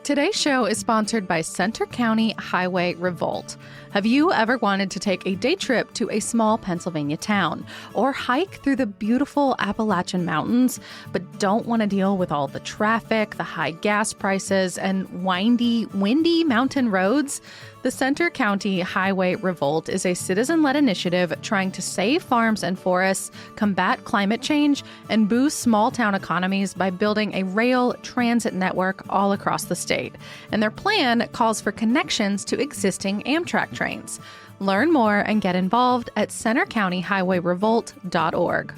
Today's show is sponsored by Center County Highway Revolt. Have you ever wanted to take a day trip to a small Pennsylvania town or hike through the beautiful Appalachian Mountains, but don't want to deal with all the traffic, the high gas prices, and windy mountain roads? The Center County Highway Revolt is a citizen-led initiative trying to save farms and forests, combat climate change, and boost small-town economies by building a rail transit network all across the state. And their plan calls for connections to existing Amtrak trains. Learn more and get involved at centercountyhighwayrevolt.org.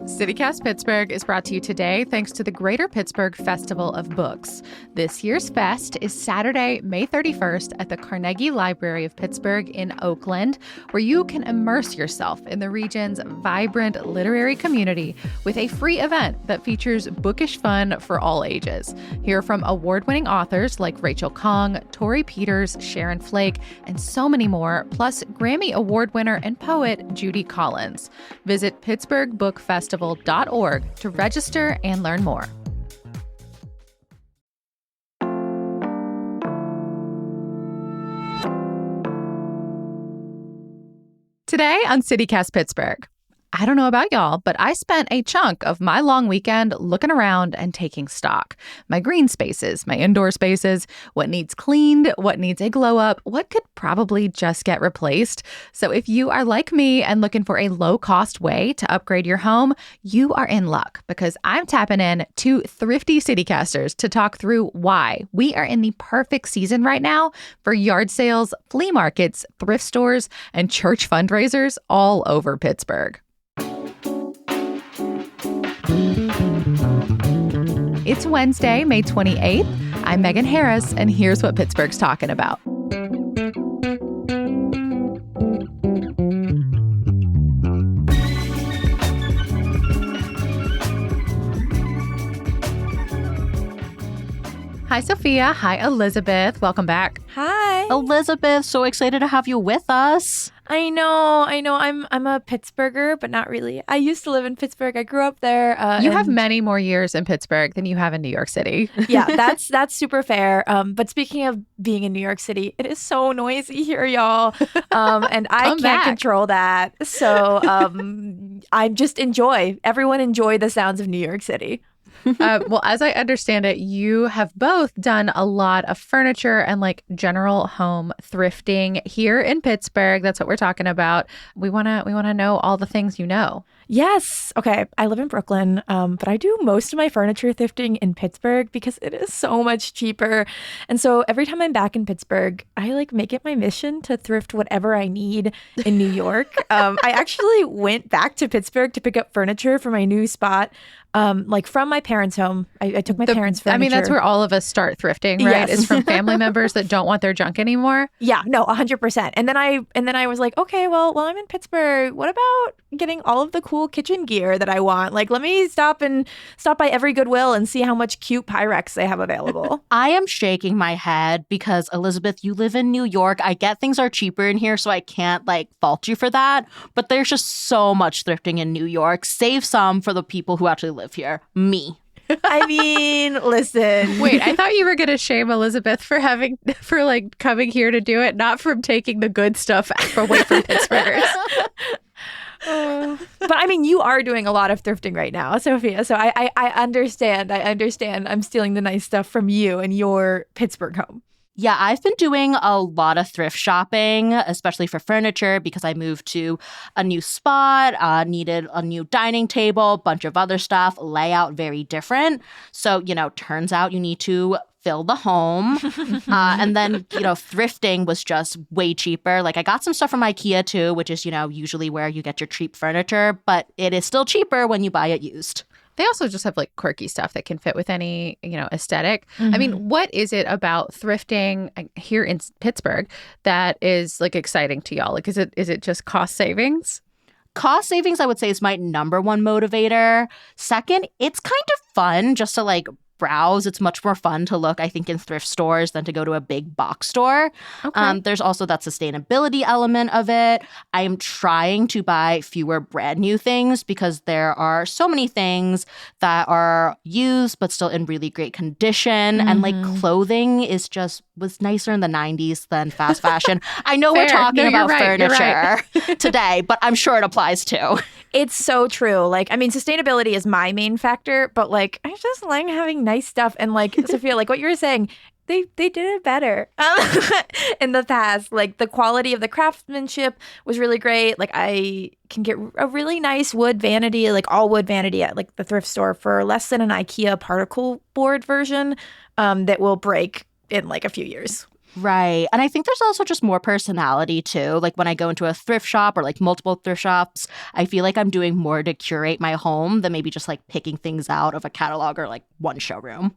CityCast Pittsburgh is brought to you today thanks to the Greater Pittsburgh Festival of Books. This year's fest is Saturday, May 31st at the Carnegie Library of Pittsburgh in Oakland, where you can immerse yourself in the region's vibrant literary community with a free event that features bookish fun for all ages. Hear from award-winning authors like Rachel Khong, Tori Peters, Sharon Flake, and so many more, plus Grammy Award winner and poet Judy Collins. Visit pittsburghbookfestival.org to register and learn more. Today on CityCast Pittsburgh. I don't know about y'all, but I spent a chunk of my long weekend looking around and taking stock. My green spaces, my indoor spaces, what needs cleaned, what needs a glow up, what could probably just get replaced. So if you are like me and looking for a low-cost way to upgrade your home, you are in luck because I'm tapping in to thrifty CityCasters to talk through why we are in the perfect season right now for yard sales, flea markets, thrift stores, and church fundraisers all over Pittsburgh. It's Wednesday, May 28th. I'm Megan Harris, and here's what Pittsburgh's talking about. Hi, Sophia. Hi, Elizabeth. Welcome back. Hi. Elizabeth, so excited to have you with us. I know. I'm a Pittsburgher, but not really. I used to live in Pittsburgh. I grew up there. You have many more years in Pittsburgh than you have in New York City. Yeah, that's super fair. But speaking of being in New York City, it is so noisy here, y'all. And I can't control that. So everyone enjoy the sounds of New York City. Well, as I understand it, you have both done a lot of furniture and like general home thrifting here in Pittsburgh. That's what we're talking about. We want to know all the things you know. Yes. Okay. I live in Brooklyn, but I do most of my furniture thrifting in Pittsburgh because it is so much cheaper. And so every time I'm back in Pittsburgh, I make it my mission to thrift whatever I need in New York. I actually went back to Pittsburgh to pick up furniture for my new spot. From my parents' home. I took my parents' furniture. I mean, that's where all of us start thrifting, right? Yes. Is from family members that don't want their junk anymore. Yeah, no, 100%. And then I was like, okay, well, while I'm in Pittsburgh, what about getting all of the cool kitchen gear that I want? Let me stop by every Goodwill and see how much cute Pyrex they have available. I am shaking my head because, Elizabeth, you live in New York. I get things are cheaper in here, so I can't fault you for that. But there's just so much thrifting in New York. Save some for the people who actually live here. Me. I mean, listen. Wait, I thought you were going to shame Elizabeth for coming here to do it, not from taking the good stuff away from Pittsburghers. But I mean, you are doing a lot of thrifting right now, Sophia. So I understand. I'm stealing the nice stuff from you and your Pittsburgh home. Yeah, I've been doing a lot of thrift shopping, especially for furniture, because I moved to a new spot, needed a new dining table, bunch of other stuff, layout very different. So, turns out you need to fill the home. And then, thrifting was just way cheaper. I got some stuff from IKEA too, which is, usually where you get your cheap furniture, but it is still cheaper when you buy it used. They also just have quirky stuff that can fit with any, aesthetic. Mm-hmm. I mean, what is it about thrifting here in Pittsburgh that is exciting to y'all? Is it just cost savings? Cost savings, I would say, is my number one motivator. Second, it's kind of fun just to browse. It's much more fun to look, I think, in thrift stores than to go to a big box store. Okay. There's also that sustainability element of it. I am trying to buy fewer brand new things because there are so many things that are used but still in really great condition. And like clothing was nicer in the 90s than fast fashion. I know we're Fair. talking No, you're about right. You're furniture right. today, but I'm sure it applies too. It's so true. Like, I mean, sustainability is my main factor, but like, I just like having nice stuff. And like, Sophia, like what you were saying, they did it better in the past. Like the quality of the craftsmanship was really great. Like I can get a really nice wood vanity, like all wood vanity at like the thrift store for less than an IKEA particle board version that will break in like a few years. Right. And I think there's also just more personality too. Like when I go into a thrift shop or like multiple thrift shops, I feel like I'm doing more to curate my home than maybe just like picking things out of a catalog or like one showroom.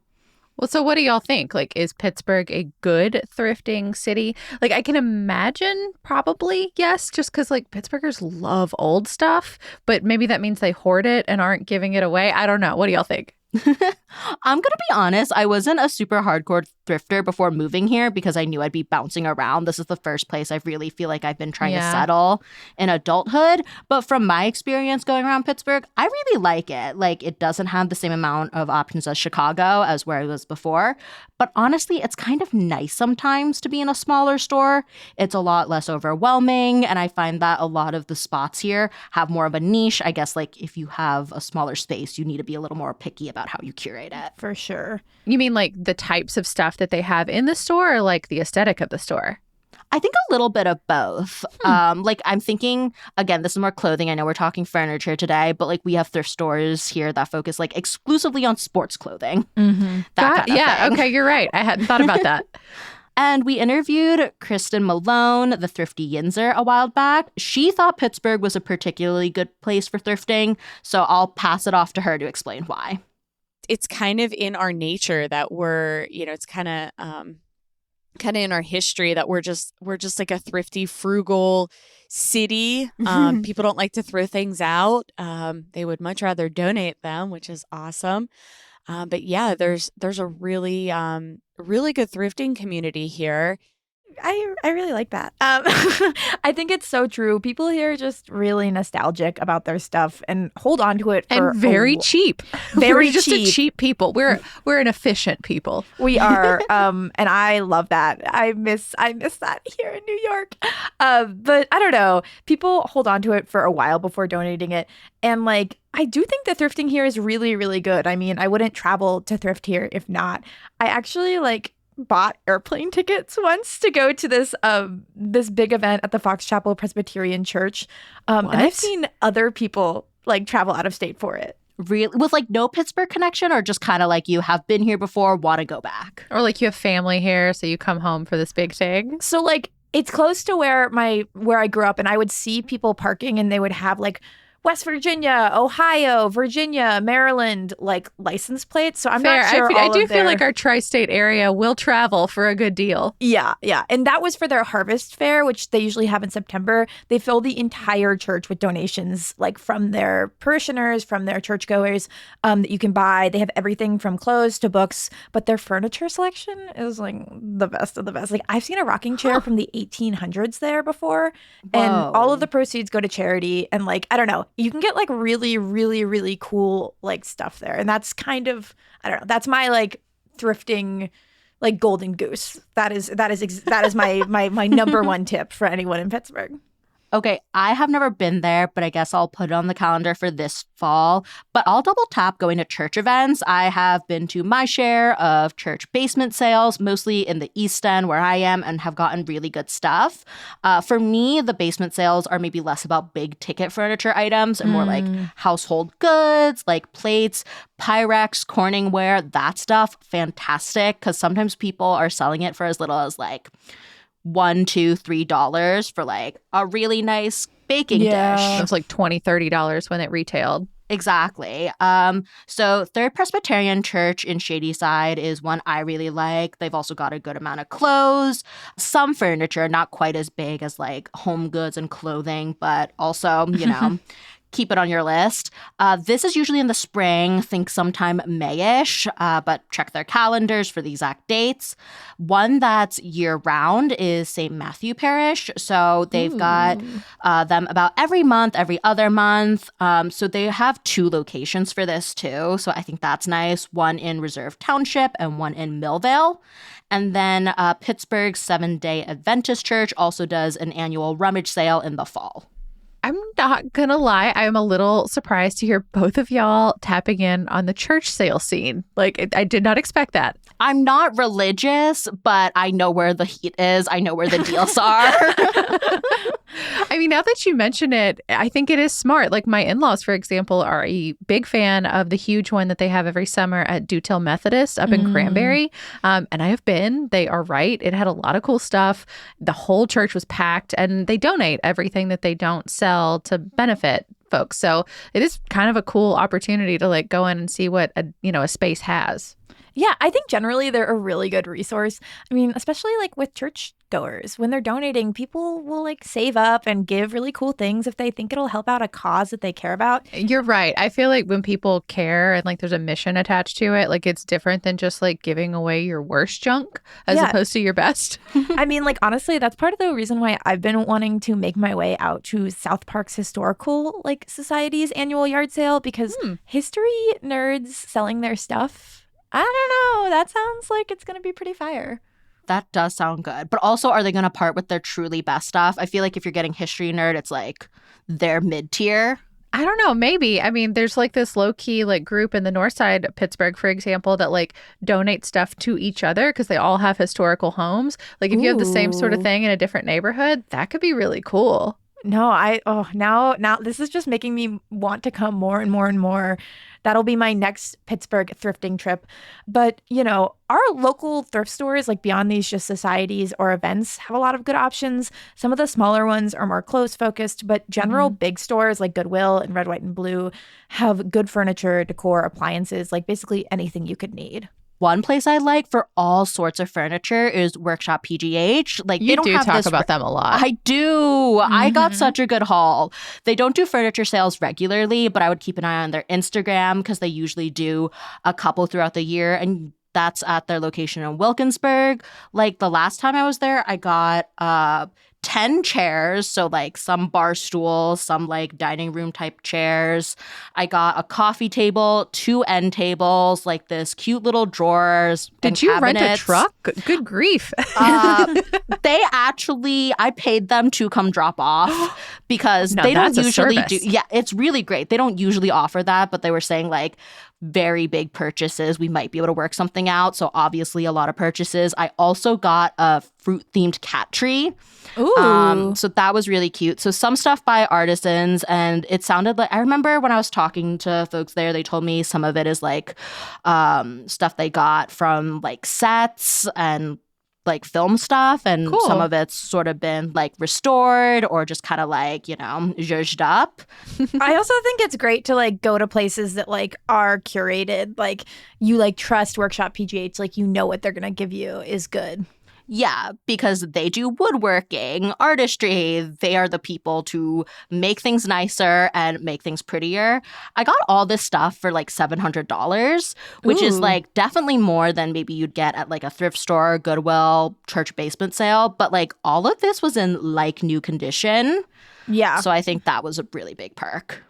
Well, so what do y'all think? Like, is Pittsburgh a good thrifting city? Like, I can imagine probably yes, just because like Pittsburghers love old stuff, but maybe that means they hoard it and aren't giving it away. I don't know. What do y'all think? I'm going to be honest, I wasn't a super hardcore thrifter before moving here because I knew I'd be bouncing around. This is the first place I really feel like I've been trying to settle in adulthood. But from my experience going around Pittsburgh, I really like it. Like, it doesn't have the same amount of options as Chicago, as where I was before. But honestly, it's kind of nice sometimes to be in a smaller store. It's a lot less overwhelming. And I find that a lot of the spots here have more of a niche. I guess, like, if you have a smaller space, you need to be a little more picky about how you curate it. For sure. You mean like the types of stuff that they have in the store or like the aesthetic of the store? I think a little bit of both. Like I'm thinking, again, this is more clothing. I know we're talking furniture today, but like we have thrift stores here that focus like exclusively on sports clothing. That kind of thing. Okay, you're right. I hadn't thought about that. And we interviewed Kristen Malone, the thrifty Yinzer, a while back. She thought Pittsburgh was a particularly good place for thrifting, so I'll pass it off to her to explain why. It's kind of in our nature that we're, it's kind of in our history that we're just like a thrifty, frugal city. People don't like to throw things out. They would much rather donate them, which is awesome. But yeah, there's a really good thrifting community here. I really like that. I think it's so true. People here are just really nostalgic about their stuff and hold on to it for and very cheap. Very We're just cheap. a cheap people. We're an efficient people. We are, and I love that. I miss that here in New York. But I don't know. People hold on to it for a while before donating it, and like I do think that thrifting here is really, really good. I mean, I wouldn't travel to thrift here if not. I actually bought airplane tickets once to go to this big event at the Fox Chapel Presbyterian Church. And I've seen other people like travel out of state for it. Really? With like no Pittsburgh connection, or just kind of like you have been here before, want to go back? Or like you have family here, so you come home for this big thing. So like it's close to where I grew up, and I would see people parking and they would have like West Virginia, Ohio, Virginia, Maryland, like license plates. So I'm not sure. I do feel like our tri-state area will travel for a good deal. Yeah. And that was for their harvest fair, which they usually have in September. They fill the entire church with donations, like from their parishioners, from their churchgoers, that you can buy. They have everything from clothes to books, but their furniture selection is like the best of the best. Like I've seen a rocking chair from the 1800s there before, and all of the proceeds go to charity. And like, I don't know. You can get like really, really, really cool like stuff there. And that's kind of, I don't know, that's my like thrifting like golden goose. That is my number one tip for anyone in Pittsburgh. Okay, I have never been there, but I guess I'll put it on the calendar for this fall. But I'll double tap going to church events. I have been to my share of church basement sales, mostly in the East End where I am, and have gotten really good stuff. For me, the basement sales are maybe less about big ticket furniture items and more like household goods, like plates, Pyrex, Corningware, that stuff. Fantastic, because sometimes people are selling it for as little as like $1, $2, $3 for like a really nice baking dish. It was like $20, $30 when it retailed. Exactly. So Third Presbyterian Church in Shadyside is one I really like. They've also got a good amount of clothes, some furniture, not quite as big as like home goods and clothing, but also, keep it on your list. This is usually in the spring, think sometime May-ish, but check their calendars for the exact dates. One that's year-round is St. Matthew Parish. So they've got them about every month, every other month. So they have 2 locations for this too. So I think that's nice. One in Reserve Township and one in Millvale. And then Pittsburgh Seventh-day Adventist Church also does an annual rummage sale in the fall. I'm not going to lie. I'm a little surprised to hear both of y'all tapping in on the church sale scene. Like, I did not expect that. I'm not religious, but I know where the heat is. I know where the deals are. I mean, now that you mention it, I think it is smart. Like my in-laws, for example, are a big fan of the huge one that they have every summer at Dewtail Methodist up in Cranberry. And I have been. They are right. It had a lot of cool stuff. The whole church was packed, and they donate everything that they don't sell to benefit folks. So it is kind of a cool opportunity to like go in and see what a space has. Yeah, I think generally they're a really good resource. I mean, especially like with church goers, when they're donating, people will like save up and give really cool things if they think it'll help out a cause that they care about. You're right. I feel like when people care and like there's a mission attached to it, like it's different than just like giving away your worst junk as opposed to your best. I mean, like honestly, that's part of the reason why I've been wanting to make my way out to South Park's Historical like Society's annual yard sale, because history nerds selling their stuff, I don't know. That sounds like it's going to be pretty fire. That does sound good. But also, are they going to part with their truly best stuff? I feel like if you're getting history nerd, it's like they're mid-tier. I don't know. Maybe. I mean, there's like this low-key like group in the north side of Pittsburgh, for example, that like donate stuff to each other because they all have historical homes. Like if you have the same sort of thing in a different neighborhood, that could be really cool. No, now this is just making me want to come more and more and more. That'll be my next Pittsburgh thrifting trip. But, our local thrift stores, like beyond these just societies or events, have a lot of good options. Some of the smaller ones are more clothes focused, but general big stores like Goodwill and Red, White, and Blue have good furniture, decor, appliances, like basically anything you could need. One place I like for all sorts of furniture is Workshop PGH. Like you they don't do have talk this about them a lot. I do. I got such a good haul. They don't do furniture sales regularly, but I would keep an eye on their Instagram because they usually do a couple throughout the year, and that's at their location in Wilkinsburg. Like the last time I was there, I got 10 chairs, so like some bar stools, some like dining room type chairs. I got a coffee table, 2 end tables, like this cute little drawers. Did you rent a truck? Good grief. I paid them to come drop off because they don't usually do. Yeah, it's really great. They don't usually offer that, but they were saying like very big purchases, we might be able to work something out. So obviously a lot of purchases. I also got a fruit themed cat tree. Ooh. So that was really cute. So some stuff by artisans, and it sounded like, I remember when I was talking to folks there, they told me some of it is like stuff they got from like sets and like film stuff, and some of it's sort of been like restored or just kind of like, zhuzhed up. I also think it's great to like go to places that like are curated, like you like trust Workshop PGH, like what they're gonna give you is good. Yeah, because they do woodworking, artistry. They are the people to make things nicer and make things prettier. I got all this stuff for like $700, which is like definitely more than maybe you'd get at like a thrift store, Goodwill, church basement sale. But like all of this was in like new condition. Yeah. So I think that was a really big perk.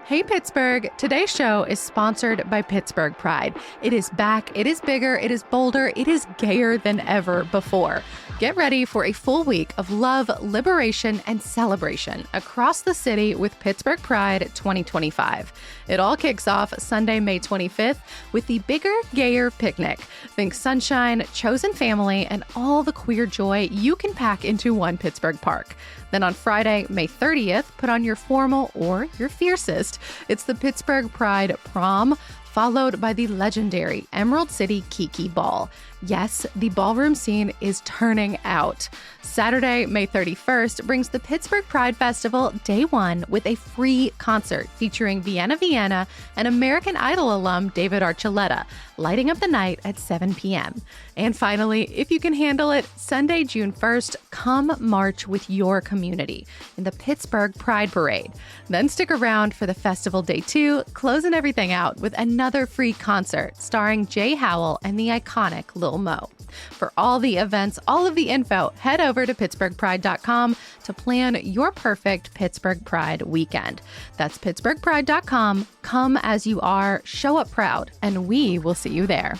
Hey Pittsburgh, today's show is sponsored by Pittsburgh Pride. It is back, it is bigger, it is bolder, it is gayer than ever before. Get ready for a full week of love, liberation, and celebration across the city with Pittsburgh Pride 2025. It all kicks off Sunday, May 25th with the Bigger, Gayer Picnic. Think sunshine, chosen family, and all the queer joy you can pack into one Pittsburgh park. Then on Friday, May 30th, put on your formal or your fiercest. It's the Pittsburgh Pride Prom. followed by the legendary Emerald City Kiki Ball. Yes, the ballroom scene is turning out. Saturday, May 31st, brings the Pittsburgh Pride Festival Day 1 with a free concert featuring Vienna Vienna and American Idol alum David Archuleta, lighting up the night at 7 p.m. And finally, if you can handle it, Sunday, June 1st, come march with your community in the Pittsburgh Pride Parade. Then stick around for the festival Day 2, closing everything out with another free concert starring Jay Howell and the iconic Lil Mo. For all the events, all of the info, head over to pittsburghpride.com to plan your perfect Pittsburgh Pride weekend. That's pittsburghpride.com. Come as you are, show up proud, and we will see you there.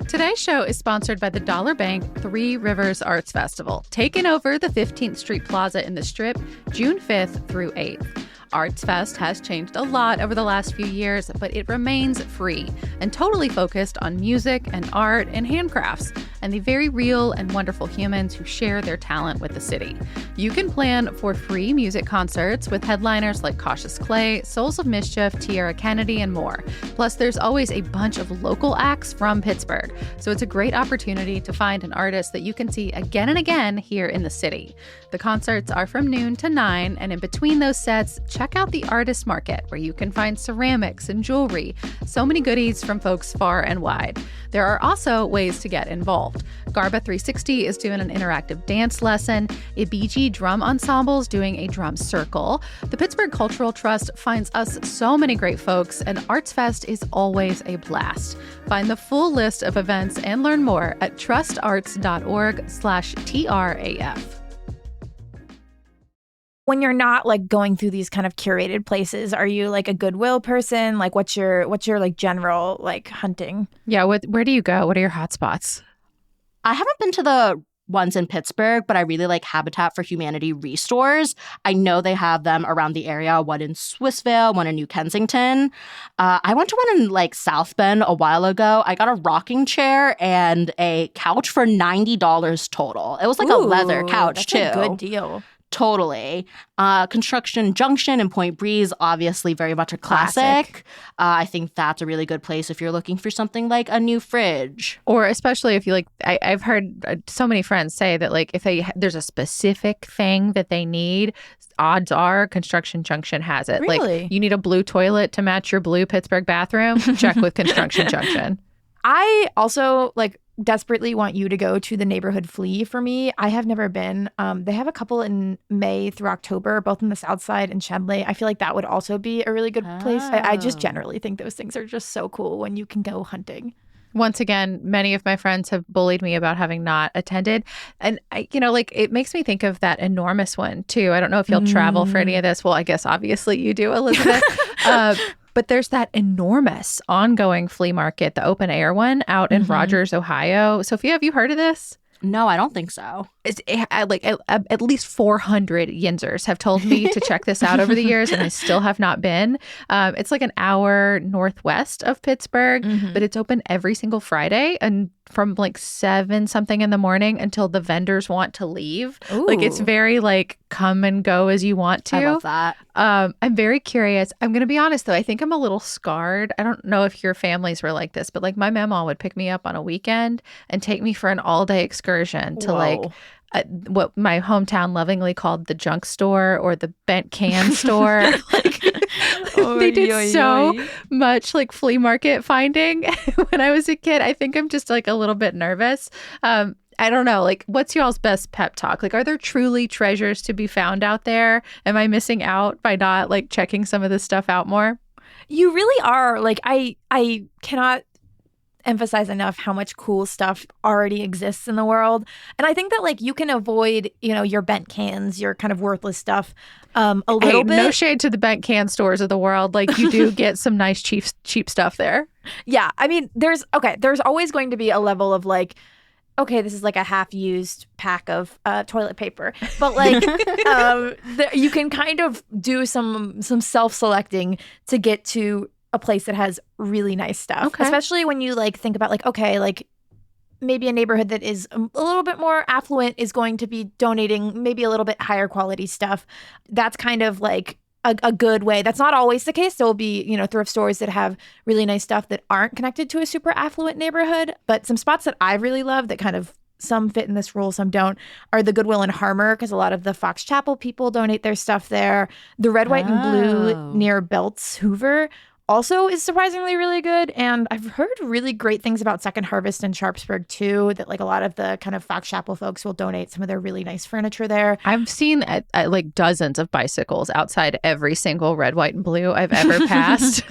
Today's show is sponsored by the Dollar Bank Three Rivers Arts Festival, taking over the 15th Street Plaza in the Strip, June 5th through 8th. Arts Fest has changed a lot over the last few years, but it remains free and totally focused on music and art and handcrafts and the very real and wonderful humans who share their talent with the city. You can plan for free music concerts with headliners like Cautious Clay, Souls of Mischief, Tierra Kennedy, and more. Plus, there's always a bunch of local acts from Pittsburgh, so it's a great opportunity to find an artist that you can see again and again here in the city. The concerts are from noon to 9, and in between those sets, check out the Artist Market, where you can find ceramics and jewelry. So many goodies from folks far and wide. There are also ways to get involved. Garba 360 is doing an interactive dance lesson. Ibiji Drum Ensemble's doing a drum circle. The Pittsburgh Cultural Trust finds us so many great folks, and Arts Fest is always a blast. Find the full list of events and learn more at trustarts.org/TRAF. When you're not like going through these kind of curated places, are you like a Goodwill person? Like what's your like general like hunting? Yeah, where do you go? What are your hot spots? I haven't been to the ones in Pittsburgh, but I really like Habitat for Humanity restores. I know they have them around the area, one in Swissvale, one in New Kensington. I went to one in like South Bend a while ago. I got a rocking chair and a couch for $90 total. It was like a leather couch too. That's a good deal. Totally. Construction Junction and Point Breeze, obviously very much a classic. I think that's a really good place if you're looking for something like a new fridge. Or especially if you like, I've heard so many friends say that like if there's a specific thing that they need, odds are Construction Junction has it. Really? Like you need a blue toilet to match your blue Pittsburgh bathroom, check with Construction Junction. I also like desperately want you to go to the neighborhood Flea for me. I have never been. They have a couple in May through October, both in the South Side and Shenley. I feel like that would also be a really good place. I just generally think those things are just so cool when you can go hunting. Once again, many of my friends have bullied me about having not attended. And, it makes me think of that enormous one, too. I don't know if you'll travel for any of this. Well, I guess obviously you do, Elizabeth. But there's that enormous ongoing flea market, the open air one out in Rogers, Ohio. Sophia, have you heard of this? No, I don't think so. At least 400 Yinzers have told me to check this out over the years, and I still have not been. It's like an hour northwest of Pittsburgh, but it's open every single Friday and from like 7 something in the morning until the vendors want to leave. Ooh. Like it's very like come and go as you want to. I love that. I'm very curious. I'm going to be honest though. I think I'm a little scarred. I don't know if your families were like this, but like my mama would pick me up on a weekend and take me for an all-day excursion to like what my hometown lovingly called the junk store or the bent can store. They did so much like flea market finding when I was a kid. I think I'm just like a little bit nervous. I don't know. Like, what's y'all's best pep talk? Like, are there truly treasures to be found out there? Am I missing out by not like checking some of this stuff out more? You really are. Like, I cannot emphasize enough how much cool stuff already exists in the world. And I think that like you can avoid, your bent cans, your kind of worthless stuff a little bit. No shade to the bent can stores of the world. Like you do get some nice cheap stuff there. Yeah. I mean, there's always going to be a level of like, okay, this is like a half-used pack of toilet paper. But like you can kind of do some self-selecting to get to a place that has really nice stuff, especially when you like think about like, okay, like maybe a neighborhood that is a little bit more affluent is going to be donating maybe a little bit higher quality stuff. That's kind of like a good way. That's not always the case. There will be, thrift stores that have really nice stuff that aren't connected to a super affluent neighborhood. But some spots that I really love that kind of some fit in this rule, some don't, are the Goodwill in Harmer, because a lot of the Fox Chapel people donate their stuff there. The Red, White, and Blue near Belts Hoover also is surprisingly really good. And I've heard really great things about Second Harvest in Sharpsburg too, that like a lot of the kind of Fox Chapel folks will donate some of their really nice furniture there. I've seen like dozens of bicycles outside every single Red, White, and Blue I've ever passed.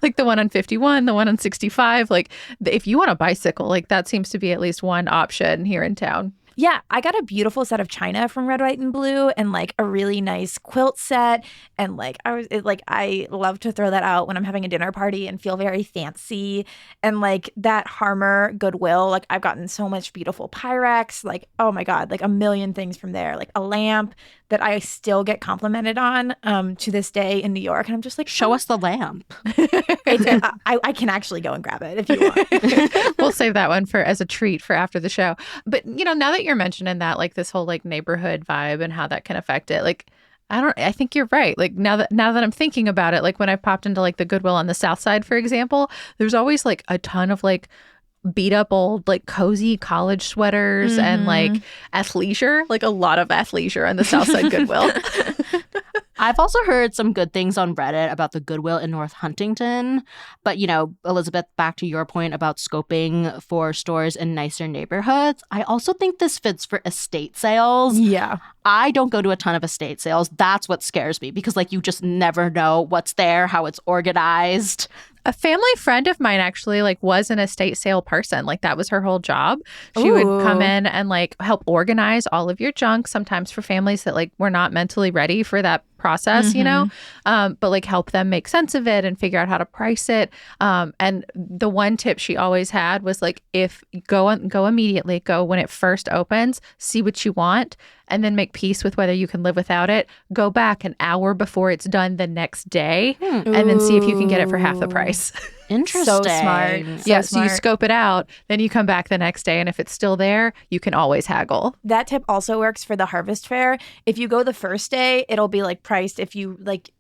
Like the one on 51, the one on 65. Like if you want a bicycle, like that seems to be at least one option here in town. Yeah, I got a beautiful set of china from Red, White, and Blue, and like a really nice quilt set. And like I love to throw that out when I'm having a dinner party and feel very fancy. And like that Harmer Goodwill, like I've gotten so much beautiful Pyrex. Like, oh my God, like a million things from there. Like a lamp that I still get complimented on to this day in New York. And I'm just like, show us the lamp. I can actually go and grab it if you want. We'll save that one as a treat for after the show. But, now that you're mentioning that, like this whole like neighborhood vibe and how that can affect it, like, I think you're right. Like now that I'm thinking about it, like when I popped into like the Goodwill on the South Side, for example, there's always like a ton of like beat up old like cozy college sweaters and like athleisure, like a lot of athleisure on the Southside Goodwill. I've also heard some good things on Reddit about the Goodwill in North Huntington. But, Elizabeth, back to your point about scoping for stores in nicer neighborhoods, I also think this fits for estate sales. Yeah. I don't go to a ton of estate sales. That's what scares me because, like, you just never know what's there, how it's organized. A family friend of mine actually like was an estate sale person. Like that was her whole job. She would come in and like help organize all of your junk, sometimes for families that like were not mentally ready for that process, but like help them make sense of it and figure out how to price it. And the one tip she always had was like, if go immediately, go when it first opens, see what you want, and then make peace with whether you can live without it. Go back an hour before it's done the next day and then see if you can get it for half the price. Interesting. So smart. So you scope it out, then you come back the next day, and if it's still there, you can always haggle. That tip also works for the harvest fair. If you go the first day, it'll be like priced if you like,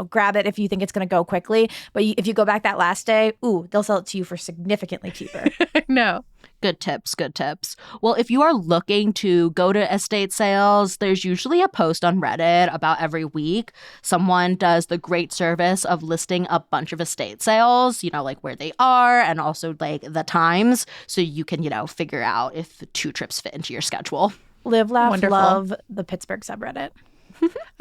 grab it if you think it's going to go quickly. But if you go back that last day, they'll sell it to you for significantly cheaper. No. Good tips. Well, if you are looking to go to estate sales, there's usually a post on Reddit about every week. Someone does the great service of listing a bunch of estate sales, like where they are and also like the times. So you can, figure out if 2 trips fit into your schedule. Live, laugh, Wonderful. love the Pittsburgh subreddit.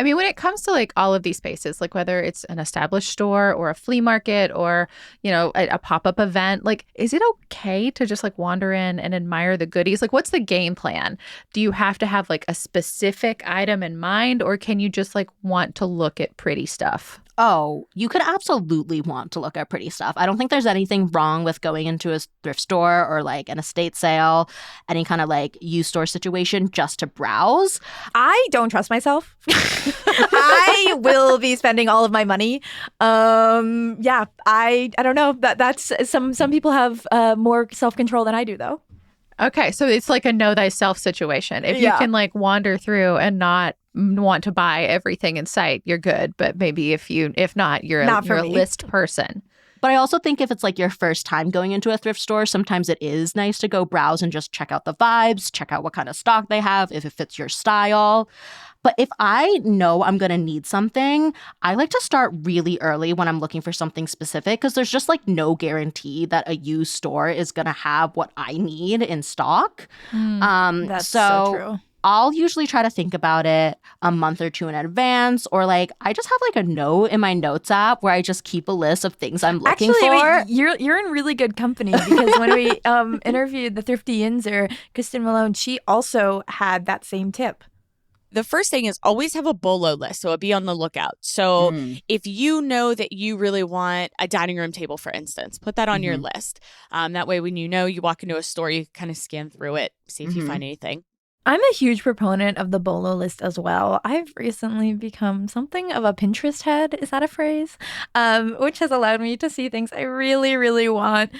I mean, when it comes to like all of these spaces, like whether it's an established store or a flea market or, a pop-up event, like, is it okay to just like wander in and admire the goodies? Like, what's the game plan? Do you have to have like a specific item in mind, or can you just like want to look at pretty stuff? Oh, you could absolutely want to look at pretty stuff. I don't think there's anything wrong with going into a thrift store or like an estate sale, any kind of like used store situation just to browse. I don't trust myself. I will be spending all of my money. I don't know. That's some people have more self-control than I do though. Okay, so it's like a know thyself situation. If you can like wander through and not want to buy everything in sight, you're good. But maybe if not, you're a list person. But I also think if it's like your first time going into a thrift store, sometimes it is nice to go browse and just check out the vibes, check out what kind of stock they have, if it fits your style. But if I know I'm going to need something, I like to start really early when I'm looking for something specific because there's just like no guarantee that a used store is going to have what I need in stock. That's so true. I'll usually try to think about it a month or 2 in advance, or like I just have like a note in my notes app where I just keep a list of things I'm looking for. Wait, you're in really good company because when we interviewed the Thrifty Yinzer, Kristen Malone, she also had that same tip. The first thing is always have a BOLO list, so be on the lookout. So if you know that you really want a dining room table, for instance, put that on your list. That way when you walk into a store, you kind of scan through it, see if you find anything. I'm a huge proponent of the BOLO list as well. I've recently become something of a Pinterest head. Is that a phrase? Which has allowed me to see things I really, really want.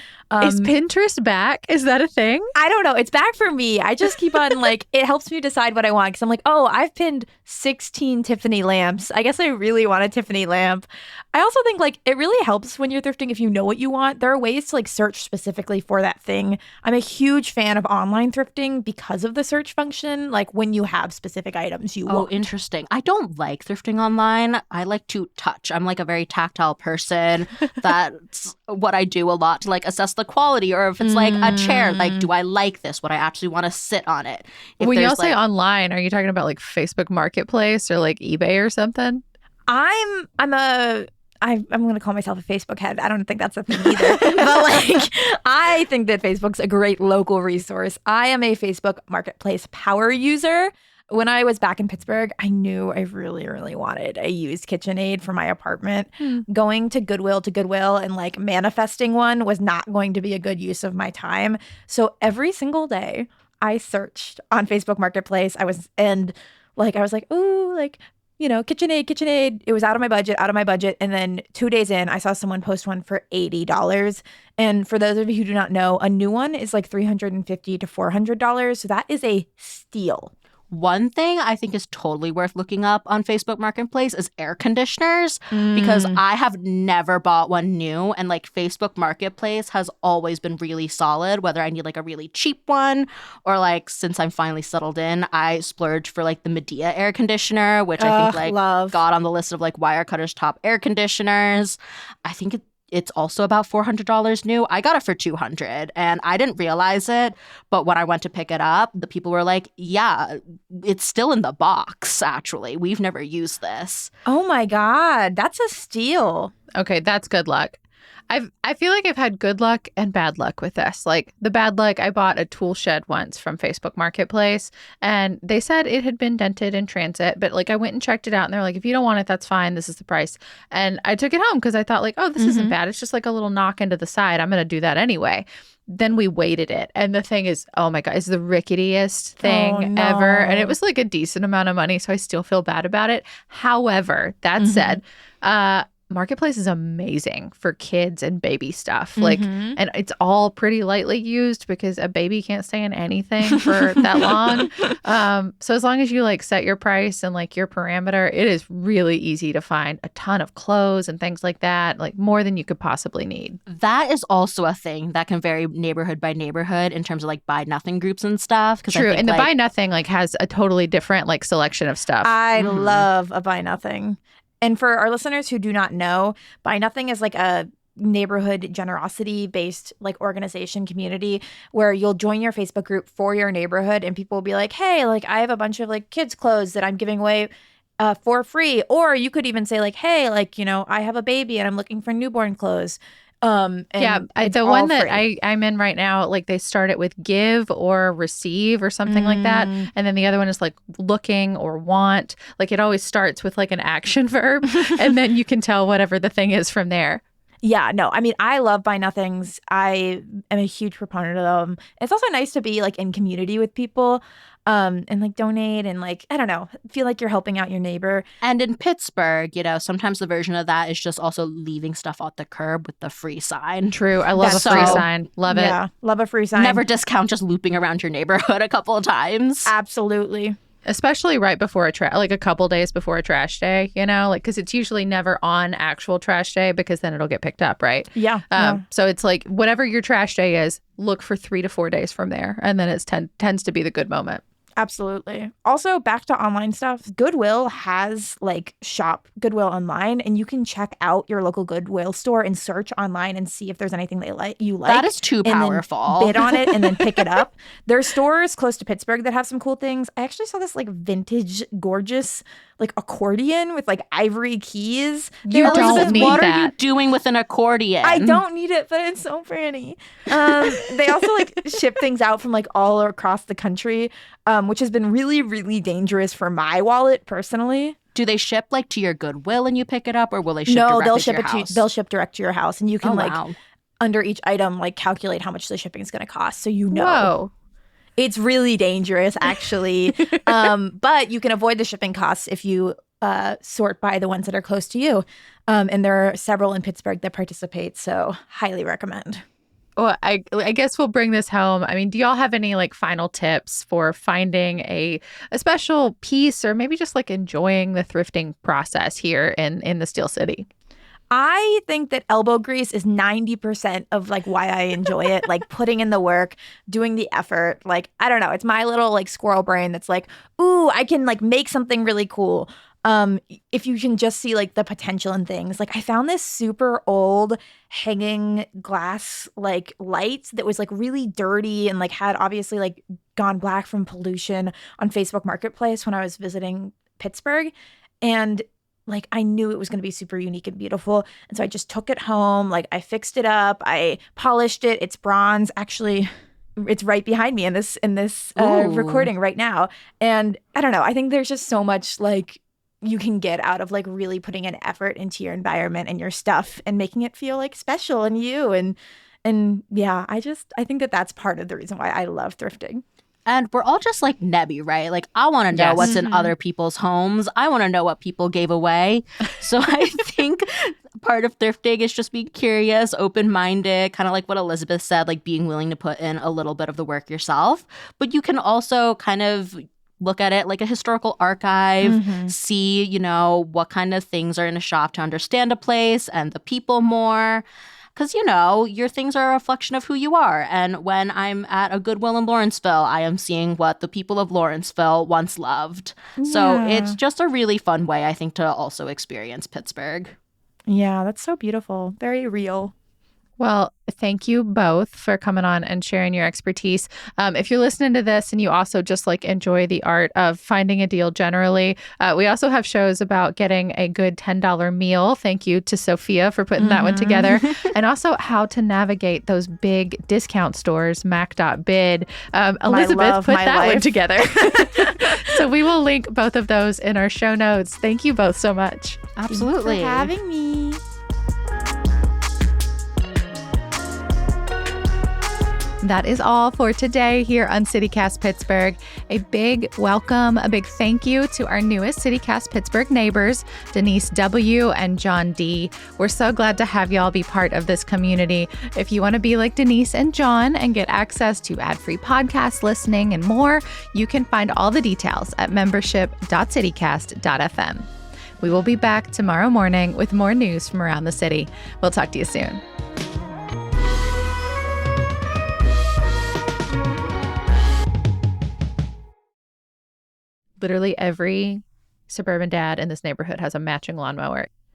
Is Pinterest back? Is that a thing? I don't know. It's back for me. I just keep on it helps me decide what I want because I'm like, oh, I've pinned 16 Tiffany lamps. I guess I really want a Tiffany lamp. I also think it really helps when you're thrifting if you know what you want. There are ways to search specifically for that thing. I'm a huge fan of online thrifting because of the search function, when when you have specific items you want. Oh, interesting. I don't like thrifting online. I like to touch. I'm a very tactile person. That's what I do a lot to assess the quality, or if it's a chair, do I like this? Would I actually want to sit on it? If when y'all say online, are you talking about Facebook Marketplace or eBay or something? I'm going to call myself a Facebook head. I don't think that's a thing either. But I think that Facebook's a great local resource. I am a Facebook Marketplace power user. When I was back in Pittsburgh, I knew I really, really wanted a used KitchenAid for my apartment. Going to Goodwill and manifesting one was not going to be a good use of my time. So every single day I searched on Facebook Marketplace. I was like, ooh, KitchenAid. It was out of my budget. And then 2 days in, I saw someone post one for $80. And for those of you who do not know, a new one is $350 to $400. So that is a steal. One thing I think is totally worth looking up on Facebook Marketplace is air conditioners, because I have never bought one new, and Facebook Marketplace has always been really solid, whether I need a really cheap one or since I'm finally settled in, I splurged for the Medea air conditioner, which I think love. got on the list of Wirecutter's top air conditioners. I think it's also about $400 new. I got it for $200 and I didn't realize it. But when I went to pick it up, the people were like, yeah, it's still in the box, actually. We've never used this. Oh my God, that's a steal. Okay, that's good luck. I feel like I've had good luck and bad luck with this. The bad luck, I bought a tool shed once from Facebook Marketplace, and they said it had been dented in transit, but I went and checked it out, and they're like, if you don't want it, that's fine. This is the price. And I took it home because I thought oh, this isn't bad. It's just a little knock into the side. I'm going to do that anyway. Then we weighted it, and the thing is, oh my God, it's the ricketiest thing ever. And it was a decent amount of money, so I still feel bad about it. However, that said, Marketplace is amazing for kids and baby stuff. And it's all pretty lightly used because a baby can't stay in anything for that long. So as long as you set your price and your parameter, it is really easy to find a ton of clothes and things like that, more than you could possibly need. That is also a thing that can vary neighborhood by neighborhood in terms of buy nothing groups and stuff. True. And the buy nothing has a totally different selection of stuff. I love a buy nothing. And for our listeners who do not know, Buy Nothing is a neighborhood generosity-based organization community where you'll join your Facebook group for your neighborhood, and people will be like, hey, I have a bunch of kids' clothes that I'm giving away for free. Or you could even say hey, I have a baby and I'm looking for newborn clothes. The one that I'm in right now, they start it with give or receive or something like that. And then the other one is looking or want. It always starts with an action verb. And then you can tell whatever the thing is from there. Yeah, no, I mean, I love Buy Nothings. I am a huge proponent of them. It's also nice to be in community with people and donate and I don't know, feel like you're helping out your neighbor. And in Pittsburgh, sometimes the version of that is just also leaving stuff at the curb with the free sign. True. I love a free sign. Love it. Yeah, love a free sign. Never discount just looping around your neighborhood a couple of times. Absolutely. Especially right before a couple days before a trash day, because it's usually never on actual trash day because then it'll get picked up, right? Yeah. So it's whatever your trash day is, look for 3 to 4 days from there. And then it tends to be the good moment. Absolutely. Also, back to online stuff. Goodwill has shop Goodwill online, and you can check out your local Goodwill store and search online and see if there's anything you like. That is too powerful. Bid on it and then pick it up. There's stores close to Pittsburgh that have some cool things. I actually saw this vintage, gorgeous accordion with ivory keys. You don't need what that. Are you doing with an accordion? I don't need it, but it's so pretty. They also ship things out from all across the country, which has been really, really dangerous for my wallet personally. Do they ship to your Goodwill and you pick it up, or will they ship directly they'll ship to your house? They'll ship direct to your house, and you can wow. under each item calculate how much the shipping is going to cost, so Whoa. It's really dangerous, actually. But you can avoid the shipping costs if you sort by the ones that are close to you. And there are several in Pittsburgh that participate, so highly recommend. Well, I guess we'll bring this home. I mean, do y'all have any like final tips for finding a special piece or maybe just like enjoying the thrifting process here in the Steel City? I think that elbow grease is 90% of like why I enjoy it. Like putting in the work, doing the effort. Like, I don't know. It's my little like squirrel brain that's like, ooh, I can like make something really cool. If you can just see like the potential in things. Like I found this super old hanging glass like light that was like really dirty and like had obviously like gone black from pollution on Facebook Marketplace when I was visiting Pittsburgh. And like I knew it was going to be super unique and beautiful. And so I just took it home. Like I fixed it up. I polished it. It's bronze. Actually, it's right behind me in this recording right now. And I don't know. I think there's just so much like you can get out of like really putting an effort into your environment and your stuff and making it feel like special and you. And yeah, I think that that's part of the reason why I love thrifting. And we're all just like Nebby, right? Like, I want to know what's in other people's homes. I want to know what people gave away. So I think part of thrifting is just being curious, open-minded, kind of like what Elizabeth said, like being willing to put in a little bit of the work yourself. But you can also kind of look at it like a historical archive, see, you know, what kind of things are in a shop to understand a place and the people more. Because, you know, your things are a reflection of who you are. And when I'm at a Goodwill in Lawrenceville, I am seeing what the people of Lawrenceville once loved. Yeah. So it's just a really fun way, I think, to also experience Pittsburgh. Yeah, that's so beautiful. Very real. Well, thank you both for coming on and sharing your expertise. If you're listening to this and you also just like enjoy the art of finding a deal generally, we also have shows about getting a good $10 meal. Thank you to Sophia for putting that one together. And also how to navigate those big discount stores, Mac.bid. Elizabeth put that one together. So we will link both of those in our show notes. Thank you both so much. Absolutely. Thanks for having me. That is all for today here on CityCast Pittsburgh. A big welcome, a big thank you to our newest CityCast Pittsburgh neighbors, Denise W. and John D. We're so glad to have y'all be part of this community. If you want to be like Denise and John and get access to ad-free podcast listening and more, you can find all the details at membership.citycast.fm. We will be back tomorrow morning with more news from around the city. We'll talk to you soon. Literally every suburban dad in this neighborhood has a matching lawnmower.